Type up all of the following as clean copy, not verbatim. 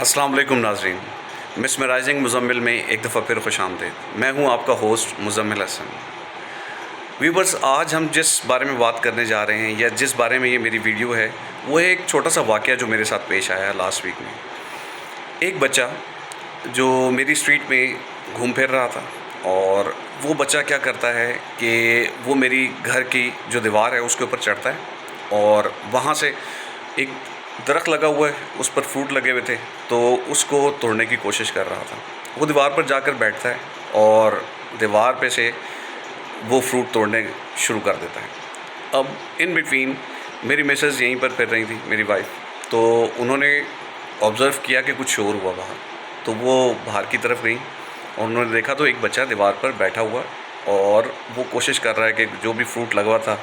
अस्सलाम वालेकुम नाज़रीन, मिसमराइजिंग मुज़म्मिल में एक दफ़ा फिर खुशामदीद। मैं हूं आपका होस्ट मुज़म्मिल हसन। व्यूवर्स, आज हम जिस बारे में बात करने जा रहे हैं या जिस बारे में ये मेरी वीडियो है, वो है एक छोटा सा वाक़या जो मेरे साथ पेश आया लास्ट वीक में। एक बच्चा जो मेरी स्ट्रीट में घूम फिर रहा था, और वो बच्चा क्या करता है कि वो मेरी घर की जो दीवार है उसके ऊपर चढ़ता है, और वहाँ से एक दरख्त लगा हुआ है, उस पर फ्रूट लगे हुए थे, तो उसको तोड़ने की कोशिश कर रहा था। वो दीवार पर जाकर बैठता है और दीवार पे से वो फ्रूट तोड़ने शुरू कर देता है। अब इन बिटवीन मेरी मिसेज़ यहीं पर फिर रही थी, मेरी वाइफ, तो उन्होंने ऑब्ज़र्व किया कि कुछ शोर हुआ बाहर, तो वो बाहर की तरफ गई और उन्होंने देखा तो एक बच्चा दीवार पर बैठा हुआ और वो कोशिश कर रहा है कि जो भी फ्रूट लगा हुआ था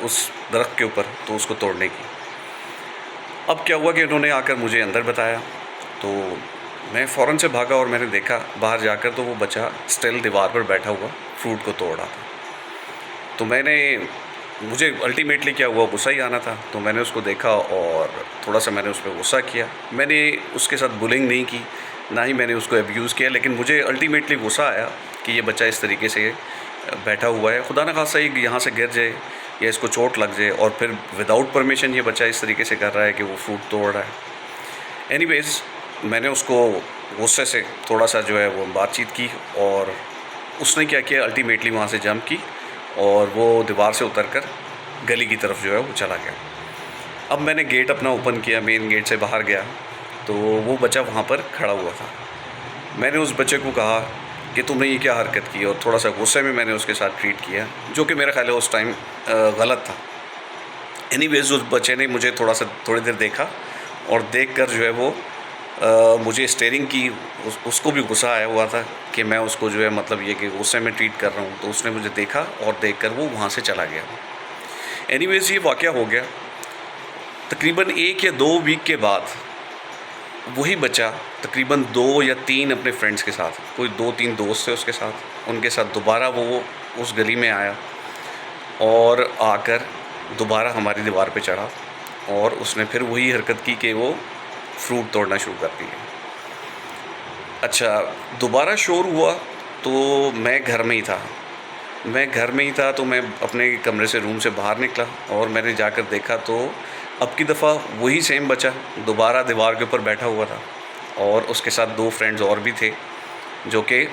उस दरख्त के ऊपर, तो उसको तोड़ने की। अब क्या हुआ कि उन्होंने आकर मुझे अंदर बताया, तो मैं फ़ौरन से भागा और मैंने देखा बाहर जाकर, तो वो बच्चा स्टिल दीवार पर बैठा हुआ फ्रूट को तोड़ रहा था। तो मुझे अल्टीमेटली क्या हुआ, गुस्सा ही आना था, तो मैंने उसको देखा और थोड़ा-सा मैंने उस पर गुस्सा किया। मैंने उसके साथ बुलिंग नहीं की, ना ही मैंने उसको अब्यूज़ किया, लेकिन मुझे अल्टीमेटली गुस्सा आया कि ये बच्चा इस तरीके से बैठा हुआ है, खुदा न खास्ता ये यहाँ से गिर जाए या इसको चोट लग जाए, और फिर विदाउट परमिशन ये बच्चा इस तरीके से कर रहा है कि वो फ्रूट तोड़ रहा है। एनीवेज़, मैंने उसको गुस्से से थोड़ा-सा जो है वो बातचीत की, और उसने क्या किया, अल्टीमेटली वहाँ से जंप की और वो दीवार से उतरकर गली की तरफ जो है वो चला गया। अब मैंने गेट अपना ओपन किया, मेन गेट से बाहर गया, तो वो बच्चा वहाँ पर खड़ा हुआ था। मैंने उस बच्चे को कहा कि तुमने ये क्या हरकत की, और थोड़ा-सा गुस्से में मैंने उसके साथ ट्रीट किया, जो कि मेरा ख़्याल है उस टाइम गलत था। एनीवेज़, उस बच्चे ने मुझे थोड़ी देर देखा, और देखकर जो है वो मुझे स्टेयरिंग की, उसको भी गुस्सा आया हुआ था कि मैं उसको जो है मतलब ये कि गुस्से में ट्रीट कर रहा हूँ, तो उसने मुझे देखा और देखकर वो वहाँ से चला गया। एनीवेज़, ये वाक़या हो गया। तकरीबन 1 या 2 वीक के बाद वही बच्चा तकरीबन 2 या 3 अपने फ्रेंड्स के साथ, कोई 2-3 दोस्त थे उसके साथ, उनके साथ दोबारा वो उस गली में आया और आकर दोबारा हमारी दीवार पे चढ़ा, और उसने फिर वही हरकत की कि वो फ्रूट तोड़ना शुरू कर दिया। अच्छा, दोबारा शोर हुआ तो मैं घर में ही था, तो मैं अपने कमरे से, रूम से बाहर निकला और मैंने जाकर देखा, तो अब की दफ़ा वही सेम बच्चा दोबारा दीवार के ऊपर बैठा हुआ था, और उसके साथ 2 फ्रेंड्स और भी थे जो कि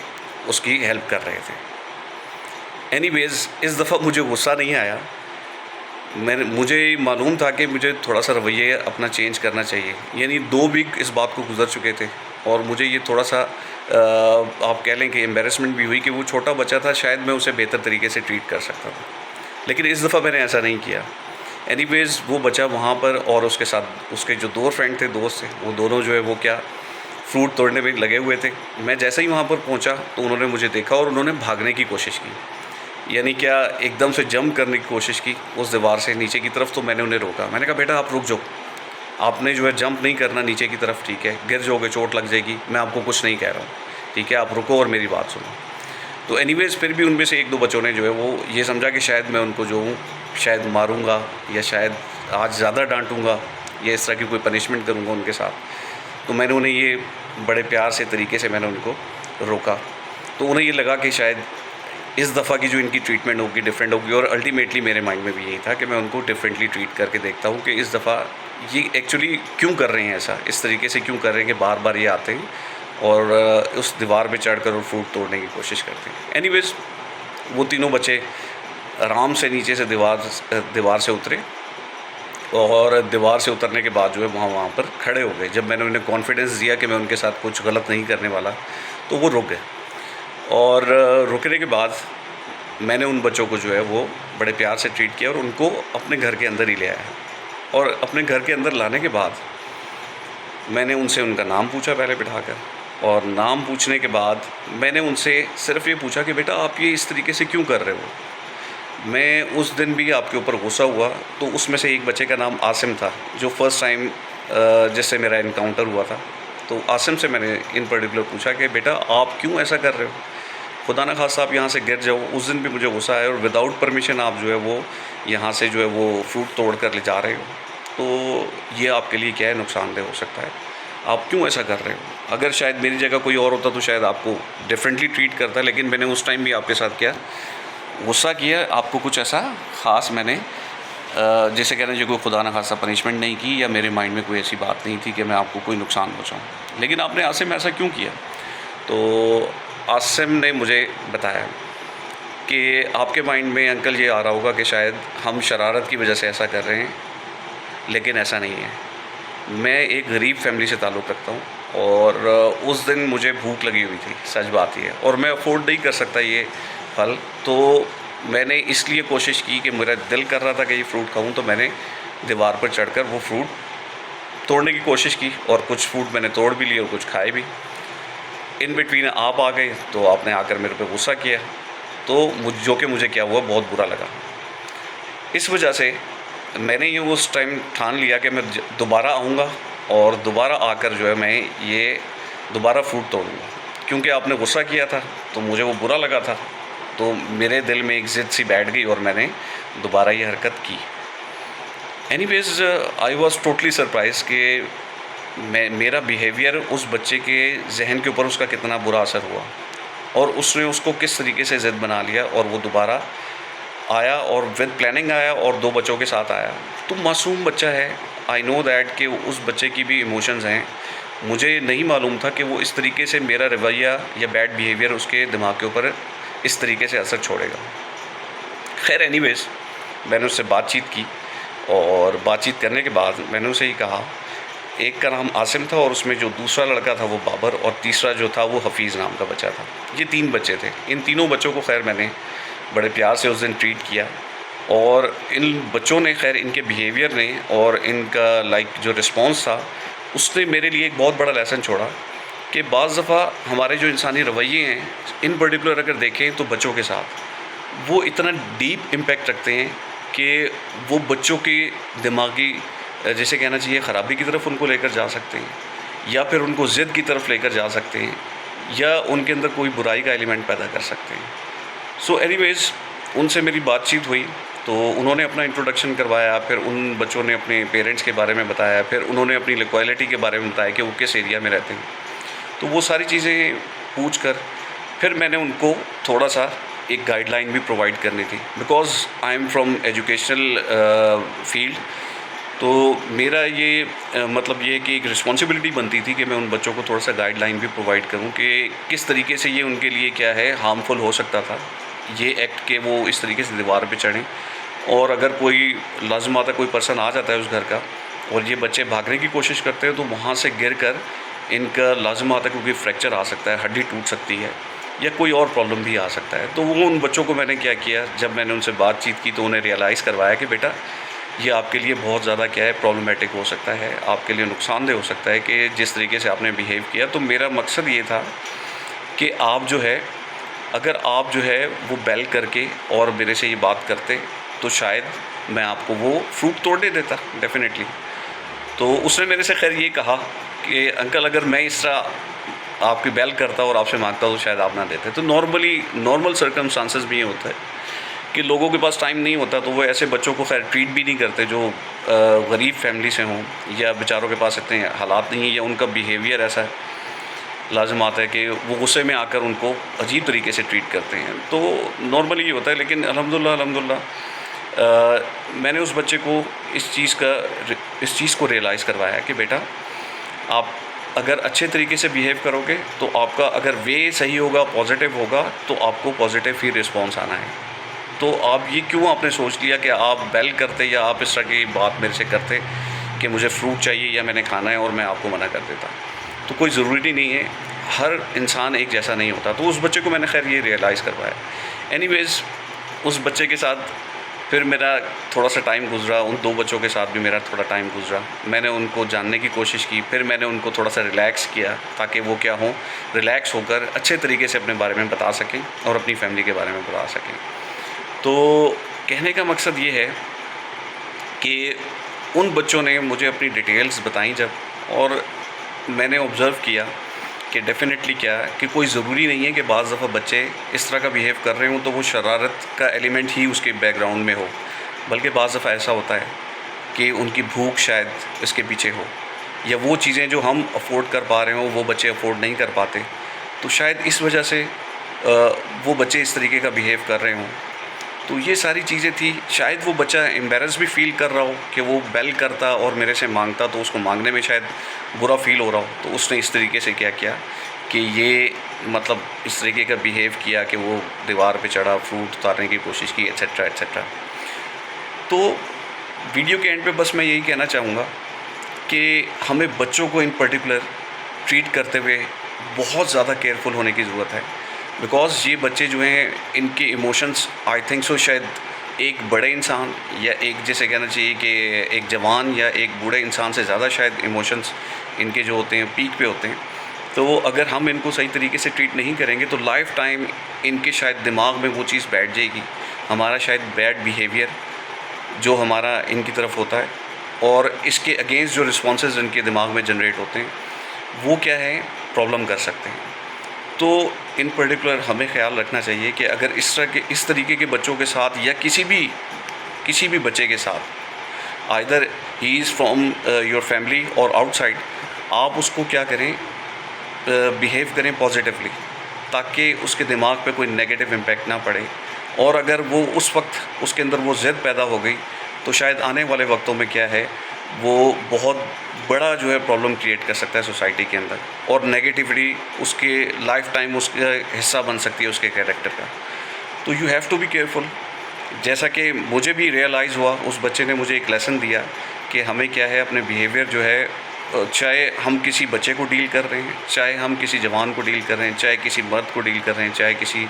उसकी हेल्प कर रहे थे। एनीवेज़, इस दफ़ा मुझे गुस्सा नहीं आया। मुझे मालूम था कि मुझे थोड़ा-सा रवैया अपना चेंज करना चाहिए। यानी 2 वीक इस बात को गुज़र चुके थे, और मुझे ये थोड़ा-सा आप कह लें कि एम्बैरेसमेंट भी हुई कि वो छोटा बच्चा था, शायद मैं उसे बेहतर तरीके से ट्रीट कर सकता था। लेकिन इस दफ़ा मैंने ऐसा नहीं किया। एनीवेज़, वो बच्चा वहाँ पर, और उसके साथ उसके जो 2 फ्रेंड थे, दोस्त थे, वो दोनों जो है वो क्या फ्रूट तोड़ने में लगे हुए थे। मैं जैसे ही वहाँ पर पहुँचा तो उन्होंने मुझे देखा और उन्होंने भागने की कोशिश की, यानी क्या एकदम से जंप करने की कोशिश की उस दीवार से नीचे की तरफ। तो मैंने उन्हें रोका, मैंने कहा बेटा आप रुक जाओ, आपने जो है जंप नहीं करना नीचे की तरफ, ठीक है, गिर जाओगे, चोट लग जाएगी, मैं आपको कुछ नहीं कह रहा हूँ, ठीक है, आप रुको और मेरी बात सुनो। तो एनीवेज़, फिर भी उनमें से 1-2 बच्चों ने जो है वो ये समझा कि शायद मैं उनको जो हूँ शायद मारूँगा, या शायद आज ज़्यादा डांटूँगा, या इस तरह की कोई पनिशमेंट करूँगा उनके साथ। तो मैंने उन्हें ये बड़े प्यार से तरीके से मैंने उनको रोका, तो उन्हें ये लगा कि शायद इस दफ़ा की जो इनकी ट्रीटमेंट होगी डिफरेंट होगी, और अल्टीमेटली मेरे माइंड में भी यही था कि मैं उनको डिफरेंटली ट्रीट करके देखता हूँ कि इस दफ़ा ये एक्चुअली क्यों कर रहे हैं ऐसा, इस तरीके से क्यों कर रहे हैं कि बार-बार ये आते हैं और उस दीवार पे चढ़कर और फ्रूट तोड़ने की कोशिश करते हैं। एनीवेज़, वो तीनों बच्चे आराम से नीचे से दीवार से उतरे, और दीवार से उतरने के बाद जो है वहाँ पर खड़े हो गए। जब मैंने उन्हें कॉन्फिडेंस दिया कि मैं उनके साथ कुछ गलत नहीं करने वाला, तो वो रुक गए, और रुकने के बाद मैंने उन बच्चों को जो है वो बड़े प्यार से ट्रीट किया और उनको अपने घर के अंदर ही ले आया। और अपने घर के अंदर लाने के बाद मैंने उनसे उनका नाम पूछा पहले बिठाकर, और नाम पूछने के बाद मैंने उनसे सिर्फ़ ये पूछा कि बेटा आप ये इस तरीके से क्यों कर रहे हो। मैं उस दिन भी आपके ऊपर गुस्सा हुआ, तो उसमें से एक बच्चे का नाम आसिम था, जो फ़र्स्ट टाइम जिससे मेरा इनकाउंटर हुआ था। तो आसिम से मैंने इन पर्टिकुलर पूछा कि बेटा आप क्यों ऐसा कर रहे हो, खुदा न खास्ता आप यहाँ से गिर जाओ। उस दिन भी मुझे गुस्सा आया, और विदाउट परमिशन आप जो है वो यहाँ से जो है वो फ्रूट तोड़ कर ले जा रहे हो, तो ये आपके लिए क्या है, नुकसानदेह हो सकता है। आप क्यों ऐसा कर रहे हो? अगर शायद मेरी जगह कोई और होता तो शायद आपको डिफरेंटली ट्रीट करता, लेकिन मैंने उस टाइम भी आपके साथ क्या गुस्सा किया, आपको कुछ ऐसा ख़ास मैंने जैसे कहना चाहिए कोई खुदा न खासा पनिशमेंट नहीं की, या मेरे माइंड में कोई ऐसी बात नहीं थी कि मैं आपको कोई नुकसान पहुँचाऊँ। लेकिन आपने आसिम ऐसा क्यों किया? तो आसिम ने मुझे बताया कि आपके माइंड में अंकल ये आ रहा होगा कि शायद हम शरारत की वजह से ऐसा कर रहे हैं, लेकिन ऐसा नहीं है। मैं एक गरीब फैमिली से ताल्लुक़ रखता हूँ और उस दिन मुझे भूख लगी हुई थी, सच बात ये है, और मैं अफोर्ड नहीं कर सकता ये फल। तो मैंने इसलिए कोशिश की कि मेरा दिल कर रहा था कि ये फ्रूट खाऊं, तो मैंने दीवार पर चढ़कर वो फ्रूट तोड़ने की कोशिश की, और कुछ फ्रूट मैंने तोड़ भी लिए और कुछ खाए भी। इन बिटवीन आप आ गए तो आपने आकर मेरे पे गुस्सा किया, तो जो कि मुझे क्या हुआ, बहुत बुरा लगा। इस वजह से मैंने ये उस टाइम ठान लिया कि मैं दोबारा आऊँगा और दोबारा आकर जो है मैं ये दोबारा फ्रूट तोड़ूँगा, क्योंकि आपने गुस्सा किया था तो मुझे वो बुरा लगा था, तो मेरे दिल में एक ज़िद सी बैठ गई और मैंने दोबारा ये हरकत की। Anyways I was totally surprise कि मेरा बिहेवियर उस बच्चे के जहन के ऊपर उसका कितना बुरा असर हुआ, और उसने उसको किस तरीके से ज़िद बना लिया, और वो दोबारा आया और विद प्लानिंग आया और 2 बच्चों के साथ आया। तो मासूम बच्चा है, आई नो दैट कि उस बच्चे की भी इमोशंस हैं। मुझे नहीं मालूम था कि वो इस तरीके से मेरा रवैया या बैड बिहेवियर उसके दिमाग के ऊपर इस तरीके से असर छोड़ेगा। खैर एनीवेज़ मैंने उससे बातचीत की, और बातचीत करने के बाद मैंने उसे ही कहा, एक का नाम आसिम था और उसमें जो दूसरा लड़का था वो बाबर, और तीसरा जो था वो हफ़ीज़ नाम का बच्चा था। ये 3 बच्चे थे। इन तीनों बच्चों को खैर मैंने बड़े प्यार से उस दिन ट्रीट किया, और इन बच्चों ने खैर इनके बिहेवियर ने और इनका जो रिस्पॉन्स था, उसने मेरे लिए एक बहुत बड़ा लेसन छोड़ा कि बाज़ दफ़ा हमारे जो इंसानी रवैये हैं, इन पर्टिकुलर अगर देखें तो बच्चों के साथ, वो इतना डीप इम्पैक्ट रखते हैं कि वो बच्चों की दिमागी जैसे कहना चाहिए ख़राबी की तरफ उनको लेकर जा सकते हैं, या फिर उनको ज़िद की तरफ लेकर जा सकते हैं, या उनके अंदर कोई बुराई का एलिमेंट पैदा कर सकते हैं। सो एनीवेज़ उनसे मेरी बातचीत हुई, तो उन्होंने अपना इंट्रोडक्शन करवाया, फिर उन बच्चों ने अपने पेरेंट्स के बारे में बताया, फिर उन्होंने अपनी लोकेलिटी के बारे में बताया कि वो किस एरिया में रहते हैं। तो वो सारी चीज़ें पूछ कर फिर मैंने उनको थोड़ा-सा एक गाइडलाइन भी प्रोवाइड करनी थी, because I am from educational field. तो मेरा ये मतलब ये है कि एक रिस्पॉन्सिबिलिटी बनती थी कि मैं उन बच्चों को थोड़ा-सा गाइडलाइन भी प्रोवाइड करूँ कि किस तरीके से ये उनके लिए क्या है, हार्मफुल हो सकता था ये एक्ट, कि वो इस तरीके से दीवार पे चढ़ें, और अगर कोई लाज़िम आता कोई पर्सन आ जाता है उस घर का और ये बच्चे भागने की कोशिश करते हैं, तो वहाँ से गिरकर इनका लाज़िम आता है, क्योंकि फ्रैक्चर आ सकता है, हड्डी टूट सकती है, या कोई और प्रॉब्लम भी आ सकता है। तो वो उन बच्चों को मैंने क्या किया, जब मैंने उनसे बातचीत की तो उन्हें रियलाइज़ करवाया कि बेटा ये आपके लिए बहुत ज़्यादा क्या है, प्रॉब्लमेटिक हो सकता है, आपके लिए नुकसानदेह हो सकता है कि जिस तरीके से आपने बिहेव किया। तो मेरा मकसद ये था कि आप जो है, अगर आप जो है वो बेल करके और मेरे से ये बात करते, तो शायद मैं आपको वो फ्रूट तोड़ने देता डेफ़िनेटली। तो उसने मेरे से खैर ये कहा कि अंकल अगर मैं इस तरह आपकी बेल करता और आपसे मांगता तो शायद आप ना देते। तो नॉर्मल सर्कमस्टांसेस में ये होता है कि लोगों के पास टाइम नहीं होता, तो वो ऐसे बच्चों को खैर ट्रीट भी नहीं करते जो गरीब फैमिली से हों, या बेचारों के पास इतने हालात नहीं हैं, या उनका बिहेवियर ऐसा है, लाज़िम आता है कि वो गुस्से में आकर उनको अजीब तरीके से ट्रीट करते हैं। तो नॉर्मली ये होता है। लेकिन अल्हम्दुलिल्लाह मैंने उस बच्चे को इस चीज़ को रियलाइज़ करवाया कि बेटा आप अगर अच्छे तरीके से बिहेव करोगे, तो आपका अगर वे सही होगा, पॉजिटिव होगा, तो आपको पॉजिटिव ही रिस्पॉन्स आना है। तो आप ये क्यों आपने सोच लिया कि आप बेल करते या आप इस तरह की बात मेरे से करते कि मुझे फ्रूट चाहिए या मैंने खाना है और मैं आपको मना कर देता। तो कोई ज़रूरी नहीं है, हर इंसान एक जैसा नहीं होता। तो उस बच्चे को मैंने खैर ये रियलाइज़ करवाया। एनीवेज़ उस बच्चे के साथ फिर मेरा थोड़ा-सा टाइम गुज़रा, उन 2 बच्चों के साथ भी मेरा थोड़ा टाइम गुज़रा। मैंने उनको जानने की कोशिश की, फिर मैंने उनको थोड़ा-सा रिलैक्स किया, ताकि वो क्या हों, रिलैक्स होकर अच्छे तरीके से अपने बारे में बता सकें और अपनी फ़ैमिली के बारे में बता सकें। तो कहने का मकसद ये है कि उन बच्चों ने मुझे अपनी डिटेल्स बताई जब, और मैंने ऑब्ज़र्व किया कि डेफ़िनेटली क्या है कि कोई ज़रूरी नहीं है कि बाज़ दफ़ा बच्चे इस तरह का बिहेव कर रहे हों तो वो शरारत का एलिमेंट ही उसके बैकग्राउंड में हो, बल्कि बाज़ दफ़ा ऐसा होता है कि उनकी भूख शायद इसके पीछे हो। या वो चीज़ें जो हम अफोर्ड कर पा रहे हों वो बच्चे अफोर्ड नहीं कर पाते, तो शायद इस वजह से वो बच्चे इस तरीके का बिहेव कर रहे हों। तो ये सारी चीज़ें थी। शायद वो बच्चा एम्बैरस भी फ़ील कर रहा हो कि वो बेल करता और मेरे से मांगता, तो उसको मांगने में शायद बुरा फ़ील हो रहा हो, तो उसने इस तरीके से क्या किया कि ये मतलब इस तरीके का बिहेव किया कि वो दीवार पे चढ़ा, फ्रूट उतारने की कोशिश की, एट्सेट्रा एट्सेट्रा। तो वीडियो के एंड पे बस मैं यही कहना चाहूँगा कि हमें बच्चों को इन पर्टिकुलर ट्रीट करते हुए बहुत ज़्यादा केयरफुल होने की ज़रूरत है, बिकॉज़ ये बच्चे जो हैं इनके इमोशंस आई थिंक सो शायद एक बड़े इंसान या एक जैसे कहना चाहिए कि एक जवान या एक बूढ़े इंसान से ज़्यादा शायद इमोशंस इनके जो होते हैं पीक पे होते हैं। तो अगर हम इनको सही तरीके से ट्रीट नहीं करेंगे तो लाइफ़ टाइम इनके शायद दिमाग में वो चीज़ बैठ जाएगी, हमारा शायद बैड बिहेवियर जो हमारा इनकी तरफ होता है और इसके अगेंस्ट जो रिस्पॉन्सेज इनके दिमाग में जनरेट होते हैं वो क्या है, प्रॉब्लम कर सकते हैं। तो इन पर्टिकुलर हमें ख़्याल रखना चाहिए कि अगर इस तरीके के बच्चों के साथ या किसी भी बच्चे के साथ either he is from your family और आउटसाइड, आप उसको क्या करें, बिहेव करें पॉजिटिवली, ताकि उसके दिमाग पे कोई नेगेटिव इम्पैक्ट ना पड़े। और अगर वो उस वक्त उसके अंदर वो ज़िद पैदा हो गई तो शायद आने वाले वक्तों में क्या है, वो बहुत बड़ा जो है प्रॉब्लम क्रिएट कर सकता है सोसाइटी के अंदर, और नेगेटिविटी उसके लाइफ टाइम उसका हिस्सा बन सकती है उसके कैरेक्टर का। तो you have to be careful. जैसा कि मुझे भी रियलाइज़ हुआ, उस बच्चे ने मुझे एक लेसन दिया कि हमें क्या है अपने बिहेवियर जो है, चाहे हम किसी बच्चे को डील कर रहे हैं, चाहे हम किसी जवान को डील कर रहे हैं, चाहे किसी मर्द को डील कर रहे हैं, चाहे किसी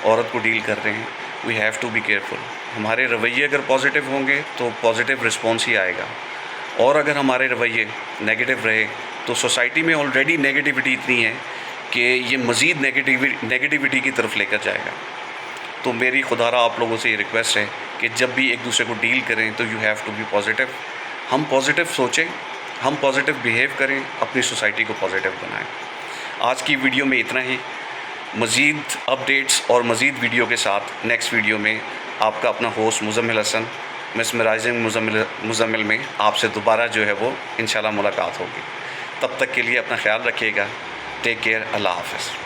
औरत को डील कर रहे हैं, we have to be careful. हमारे रवैये अगर पॉजिटिव होंगे तो पॉजिटिव रिस्पॉन्स ही आएगा, और अगर हमारे रवैये नेगेटिव रहे तो सोसाइटी में ऑलरेडी नेगेटिविटी इतनी है कि ये मज़ीद नेगेटिविटी की तरफ लेकर जाएगा। तो मेरी खुदारा आप लोगों से ये रिक्वेस्ट है कि जब भी एक दूसरे को डील करें तो you have to be positive. हम पॉजिटिव सोचें, हम पॉजिटिव बिहेव करें, अपनी सोसाइटी को पॉजिटिव बनाएं। आज की वीडियो में इतना ही। मज़ीद अपडेट्स और मज़ीद वीडियो के साथ नेक्स्ट वीडियो में आपका अपना होस्ट मुज़म्मिल हसन, मिसमराइजिंग मुज़म्मिल में आपसे दोबारा जो है वो इंशाल्लाह मुलाकात होगी। तब तक के लिए अपना ख्याल रखिएगा। Take care. अल्लाह हाफ़िज़।